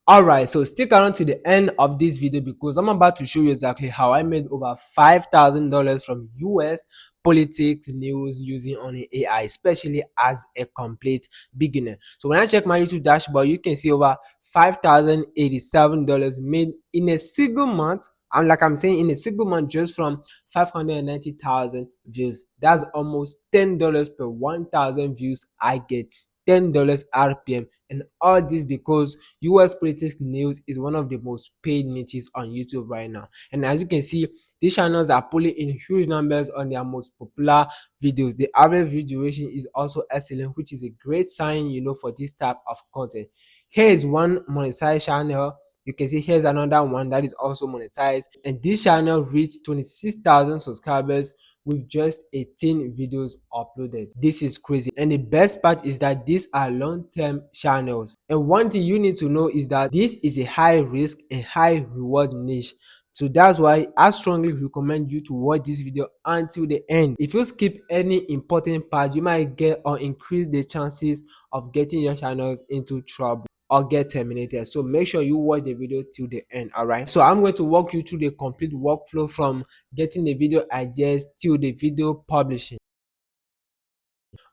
Alright, so stick around to the end of this video because I'm about to show you exactly how I made over $5,000 from US politics news using only AI, especially as a complete beginner. So when I check my YouTube dashboard, you can see over $5,087 made in a single month. And like I'm saying, in a single month, just from 590,000 views. That's almost $10 per 1,000 views I get. $10 RPM, and all this because US politics news is one of the most paid niches on YouTube right now. And as you can see, these channels are pulling in huge numbers on their most popular videos. The average view duration is also excellent, which is a great sign, for this type of content. Here is one monetized channel. You can see here's another one that is also monetized, and this channel reached 26,000 subscribers with just 18 videos uploaded. This is crazy, and the best part is that these are long-term channels. And one thing you need to know is that this is a high risk and high reward niche. So that's why I strongly recommend you to watch this video until the end. If you skip any important part, you might get or increase the chances of getting your channels into trouble or get terminated. So make sure you watch the video till the end. All right, so I'm going to walk you through the complete workflow from getting the video ideas till the video publishing.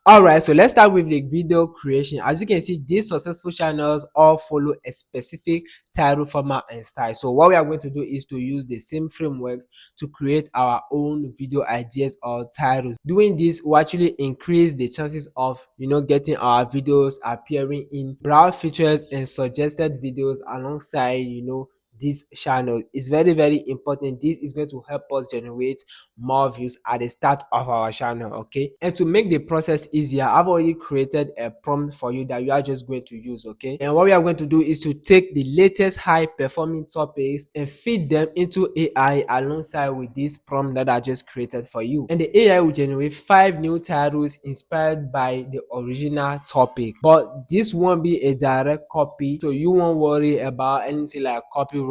Alright, so let's start with the video creation. As you can see, these successful channels all follow a specific title format and style. So what we are going to do is to use the same framework to create our own video ideas or titles. Doing this will actually increase the chances of getting our videos appearing in browse features and suggested videos alongside this channel. Is very important. This is going to help us generate more views at the start of our channel. Okay, and to make the process easier, I've already created a prompt for you that you are just going to use. Okay, and what we are going to do is to take the latest high performing topics and feed them into AI alongside with this prompt that I just created for you, and the AI will generate 5 new titles inspired by the original topic. But this won't be a direct copy, so you won't worry about anything like copyright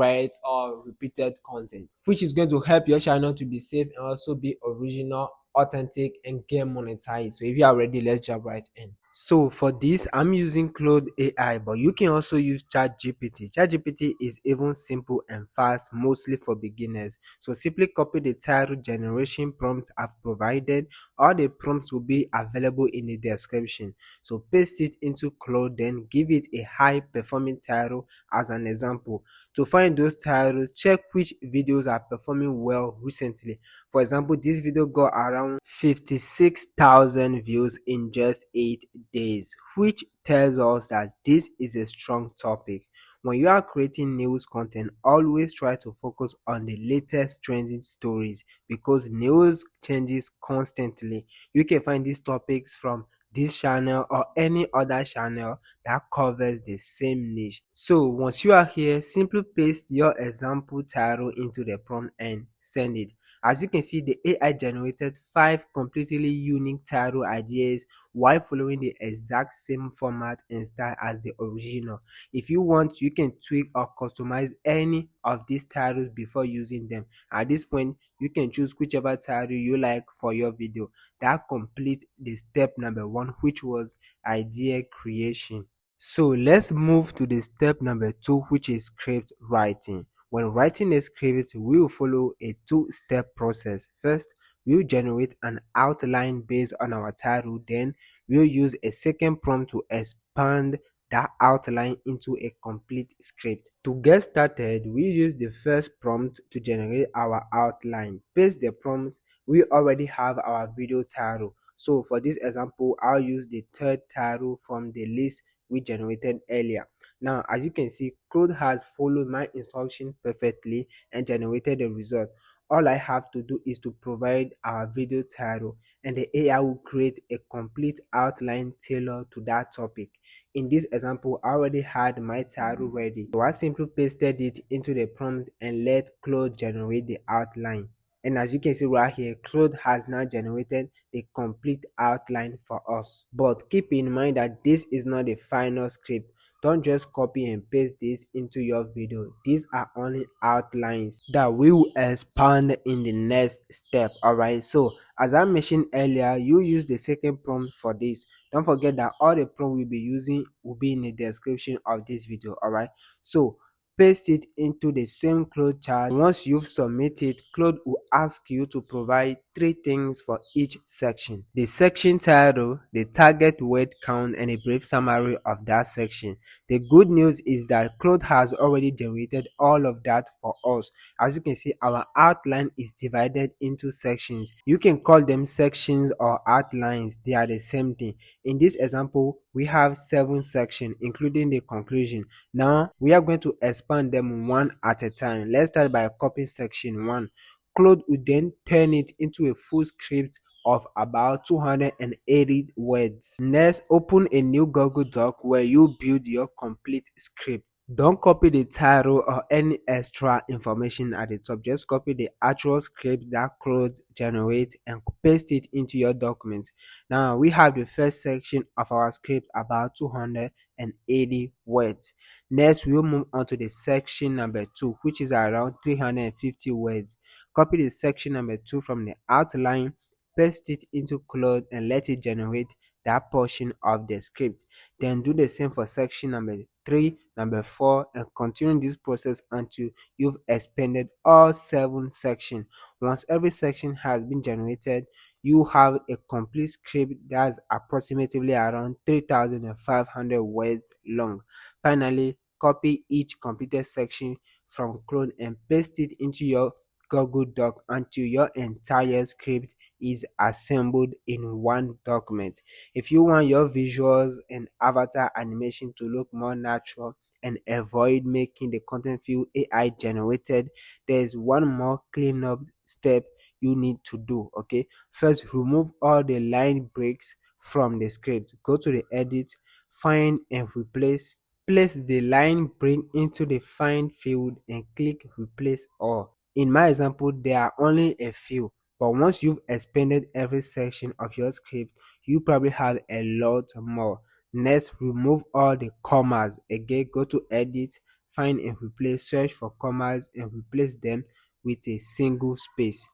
or repeated content, which is going to help your channel to be safe and also be original, authentic, and get monetized. So if you are ready, let's jump right in. So for this, I'm using Claude AI, but you can also use ChatGPT. ChatGPT is even simple and fast, mostly for beginners. So simply copy the title generation prompt I've provided. All the prompts will be available in the description. So paste it into Claude, then give it a high performing title as an example. To find those titles, check which videos are performing well recently. For example, this video got around 56,000 views in just 8 days, which tells us that this is a strong topic. When you are creating news content, always try to focus on the latest trending stories because news changes constantly. You can find these topics from this channel or any other channel that covers the same niche. So once you are here, simply paste your example title into the prompt and send it. As you can see, the AI generated 5 completely unique title ideas while following the exact same format and style as the original. If you want, you can tweak or customize any of these titles before using them. At this point, you can choose whichever title you like for your video. That completes the step number 1, which was idea creation. So let's move to the step number 2, which is script writing. When writing a script, we will follow a 2-step process. First, we'll generate an outline based on our title. Then we'll use a second prompt to expand that outline into a complete script. To get started, we use the first prompt to generate our outline. Paste the prompt. We already have our video title. So for this example, I'll use the third title from the list we generated earlier. Now, as you can see, Claude has followed my instruction perfectly and generated the result. All I have to do is to provide our video title, and the AI will create a complete outline tailored to that topic. In this example, I already had my title ready, so I simply pasted it into the prompt and let Claude generate the outline. And as you can see right here, Claude has now generated the complete outline for us. But keep in mind that this is not the final script. Don't just copy and paste this into your video. These are only outlines that we will expand in the next step. Alright, so as I mentioned earlier, you use the second prompt for this. Don't forget that all the prompt we'll be using will be in the description of this video. All right, so paste it into the same Claude chart. Once you've submitted, Claude will ask you to provide three things for each section: the section title, the target word count, and a brief summary of that section. The good news is that Claude has already generated all of that for us. As you can see, our outline is divided into sections. You can call them sections or outlines, they are the same thing. In this example, we have 7 sections including the conclusion. Now we are going to expand them one at a time. Let's start by copying section 1. Claude will then turn it into a full script of about 280 words. Next, open a new Google Doc where you build your complete script. Don't copy the title or any extra information at the top. Just copy the actual script that Claude generates and paste it into your document. Now we have the first section of our script about 280 words. Next, we'll move on to the section number 2, which is around 350 words. Copy the section number 2 from the outline, paste it into Claude and let it generate that portion of the script. Then do the same for section number 3, number 4, and continue this process until you've expanded all 7 sections. Once every section has been generated, you have a complete script that's approximately around 3,500 words long. Finally, copy each completed section from Claude and paste it into your Google Doc until your entire script is assembled in one document. If you want your visuals and avatar animation to look more natural and avoid making the content feel AI generated, there's one more cleanup step you need to do. Okay, first remove all the line breaks from the script. Go to the edit, find and replace. Place the line break into the find field and click replace all. In my example, there are only a few, but once you've expanded every section of your script, you probably have a lot more. Next, remove all the commas. Again, go to edit, find and replace, search for commas and replace them with a single space.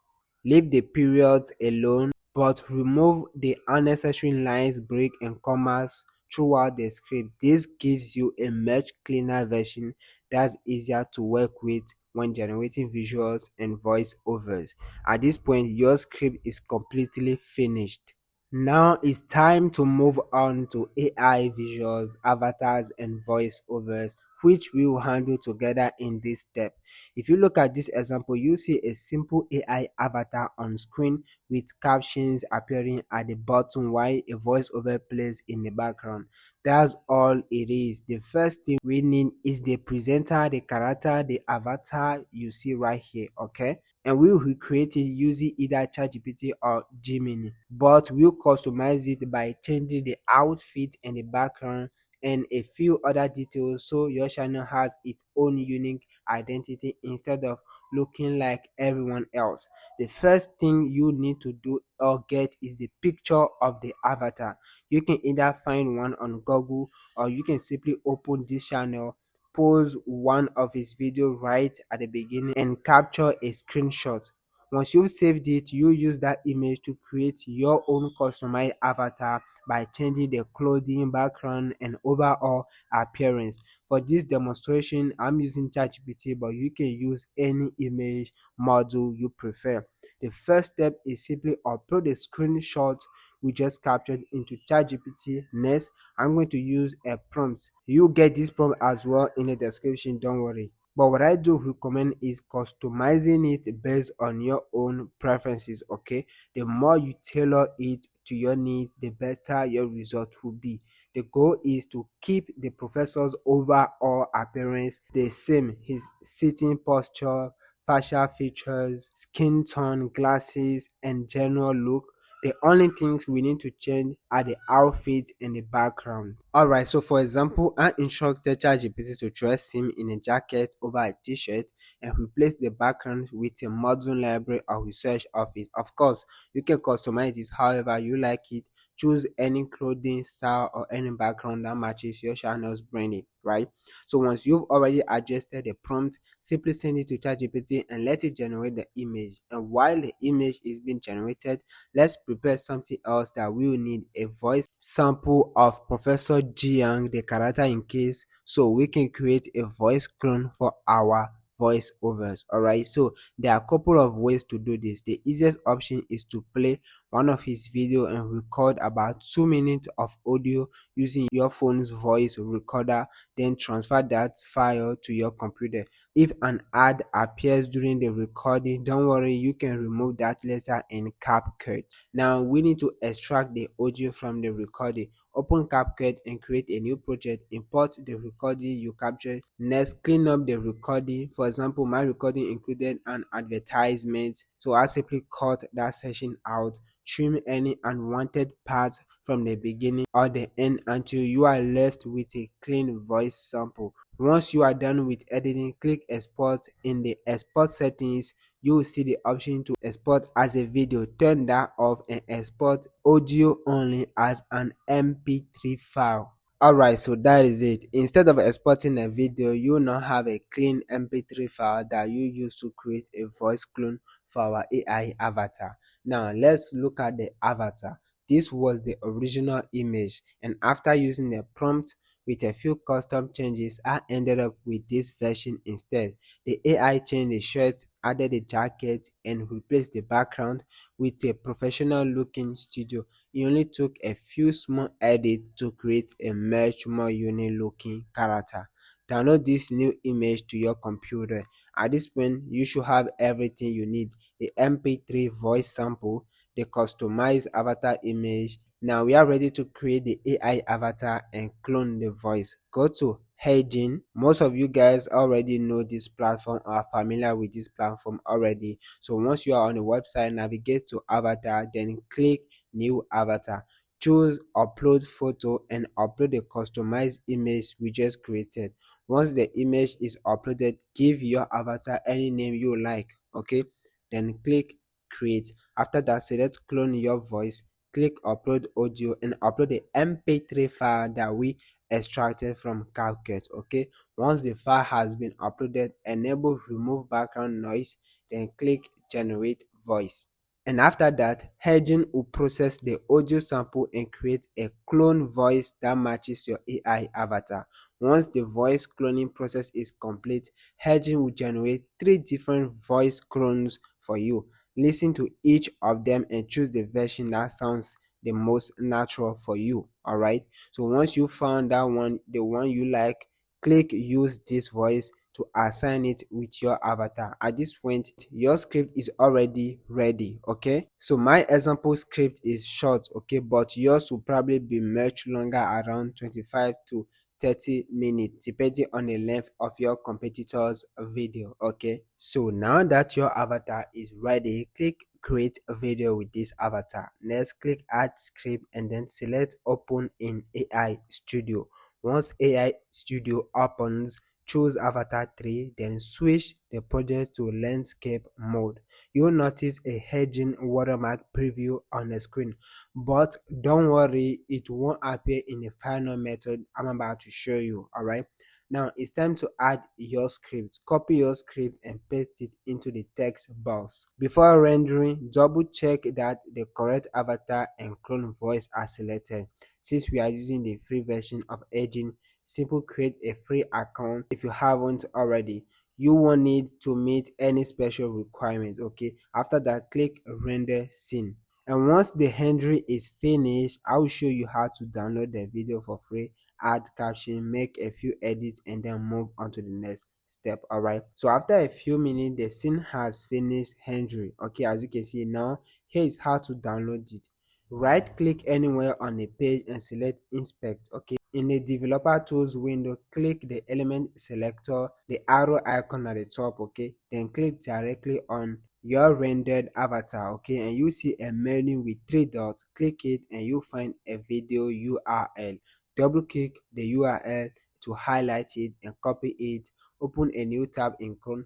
Leave the periods alone, but remove the unnecessary lines, break and commas throughout the script. This gives you a much cleaner version that's easier to work with when generating visuals and voiceovers. At this point, your script is completely finished. Now it's time to move on to AI visuals, avatars, and voiceovers, which we will handle together in this step. If you look at this example, you see a simple AI avatar on screen with captions appearing at the bottom while a voiceover plays in the background. That's all it is. The first thing we need is the presenter, the character, the avatar you see right here, okay? And we'll recreate it using either ChatGPT or Gemini, but we'll customize it by changing the outfit and the background and a few other details so your channel has its own unique identity instead of looking like everyone else. The first thing you need to do or get is the picture of the avatar. You can either find one on Google or you can simply open this channel, pause one of his video right at the beginning and capture a screenshot. Once you've saved it, you use that image to create your own customized avatar by changing the clothing, background, and overall appearance. For this demonstration, I'm using ChatGPT, but you can use any image model you prefer. The first step is simply upload the screenshot we just captured into ChatGPT. Next, I'm going to use a prompt. You get this prompt as well in the description, don't worry. But what I do recommend is customizing it based on your own preferences. Okay, the more you tailor it to your needs, the better your result will be. The goal is to keep the professor's overall appearance the same: his sitting posture, facial features, skin tone, glasses, and general look. The only things we need to change are the outfit and the background. Alright, so for example, I instructed ChatGPT to dress him in a jacket over a t-shirt and replace the background with a modern library or research office. Of course, you can customize this however you like it. choose any clothing style or any background that matches your channel's branding, right? So once you've already adjusted the prompt, simply send it to ChatGPT and let it generate the image. And while the image is being generated, let's prepare something else that we will need: a voice sample of Professor Jiang, the character in Case, so we can create a voice clone for our voiceovers. All right, so there are a couple of ways to do this. The easiest option is to play one of his video and record about 2 minutes of audio using your phone's voice recorder, then transfer that file to your computer. If an ad appears during the recording, don't worry, you can remove that later in CapCut. Now we need to extract the audio from the recording. Open CapCut and create a new project. Import the recording you captured. Next, clean up the recording. For example, my recording included an advertisement, so I simply cut that section out. Trim any unwanted parts from the beginning or the end until you are left with a clean voice sample. Once you are done with editing, click export. In the export settings, you will see the option to export as a video. Turn that off and export audio only as an mp3 file. Alright, so that is it. Instead of exporting a video, you now have a clean mp3 file that you use to create a voice clone for our AI avatar. Now let's look at the avatar. This was the original image, and after using the prompt with a few custom changes, I ended up with this version instead. The AI changed the shirt, added a jacket, and replaced the background with a professional looking studio. It only took a few small edits to create a much more unique looking character. Download this new image to your computer. At this point, you should have everything you need: the mp3 voice sample, the customized avatar image. Now we are ready to create the AI avatar and clone the voice. Go to Heijin. Most of you guys already know this platform, are familiar with this platform already. So once you are on the website, navigate to avatar, then click new avatar. Choose upload photo and upload the customized image we just created. Once the image is uploaded, give your avatar any name you like. Okay, then click create. After that, select clone your voice, click upload audio, and upload the mp3 file that we extracted from CapCut. Okay, once the file has been uploaded, enable remove background noise, then click generate voice. And after that, Hedging will process the audio sample and create a clone voice that matches your AI avatar. Once the voice cloning process is complete, Hedging will generate 3 different voice clones for you. Listen to each of them and choose the version that sounds the most natural for you. Alright, so once you found that one, the one you like, click use this voice to assign it with your avatar. At this point, your script is already ready. Okay, so my example script is short, okay, but yours will probably be much longer, around 25 to 30 minutes, depending on the length of your competitor's video. Okay, so now that your avatar is ready, click create a video with this avatar. Next, click add script and then select open in AI Studio. Once AI Studio opens, choose avatar 3, then switch the project to landscape mode. You'll notice a hedging watermark preview on the screen, but don't worry, it won't appear in the final method I'm about to show you. Alright, now it's time to add your script. Copy your script and paste it into the text box. Before rendering, double check that the correct avatar and clone voice are selected. Since we are using the free version of Agent, simple create a free account if you haven't already. You won't need to meet any special requirement. Okay, after that, click render scene. And once the rendering is finished, I will show you how to download the video for free, add caption, make a few edits, and then move on to the next step. Alright, so after a few minutes, the scene has finished rendering. Okay, as you can see now, here is how to download it. Right click anywhere on the page and select inspect. Okay, in the developer tools window, click the element selector, the arrow icon at the top. Okay, then click directly on your rendered avatar. Okay, and you see a menu with 3 dots. Click it and you find a video URL. Double click the URL to highlight it and copy it. Open a new tab in Chrome.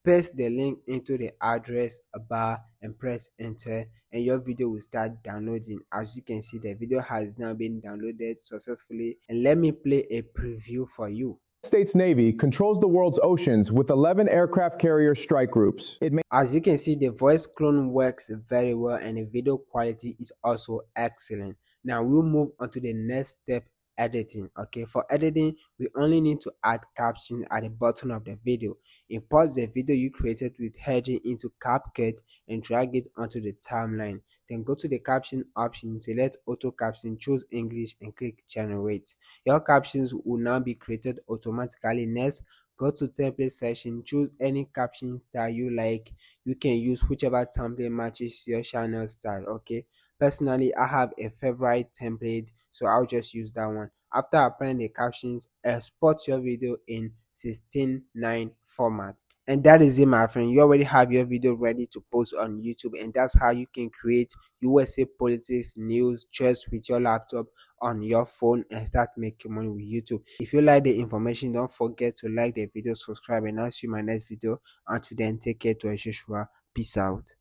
paste the link into the address bar and press enter, and your video will start downloading. As you can see, the video has now been downloaded successfully, and let me play a preview for you. States Navy controls the world's oceans with 11 aircraft carrier strike groups. As you can see, the voice clone works very well and the video quality is also excellent. Now we'll move on to the next step, editing. Okay, for editing, we only need to add caption at the bottom of the video. Import the video you created with heading into CapCut and drag it onto the timeline. Then go to the caption option, select auto caption, choose English and click generate. Your captions will now be created automatically. Next, go to template section, choose any caption style you like. You can use whichever template matches your channel style. Okay, personally I have a favorite template, so I'll just use that one. After applying the captions, export your video in 16:9 format, and that is it, my friend. You already have your video ready to post on YouTube, and that's how you can create USA politics news just with your laptop on your phone and start making money with YouTube. If you like the information, don't forget to like the video, subscribe, and I'll see you in my next video. Until then, take care to Joshua. Peace out.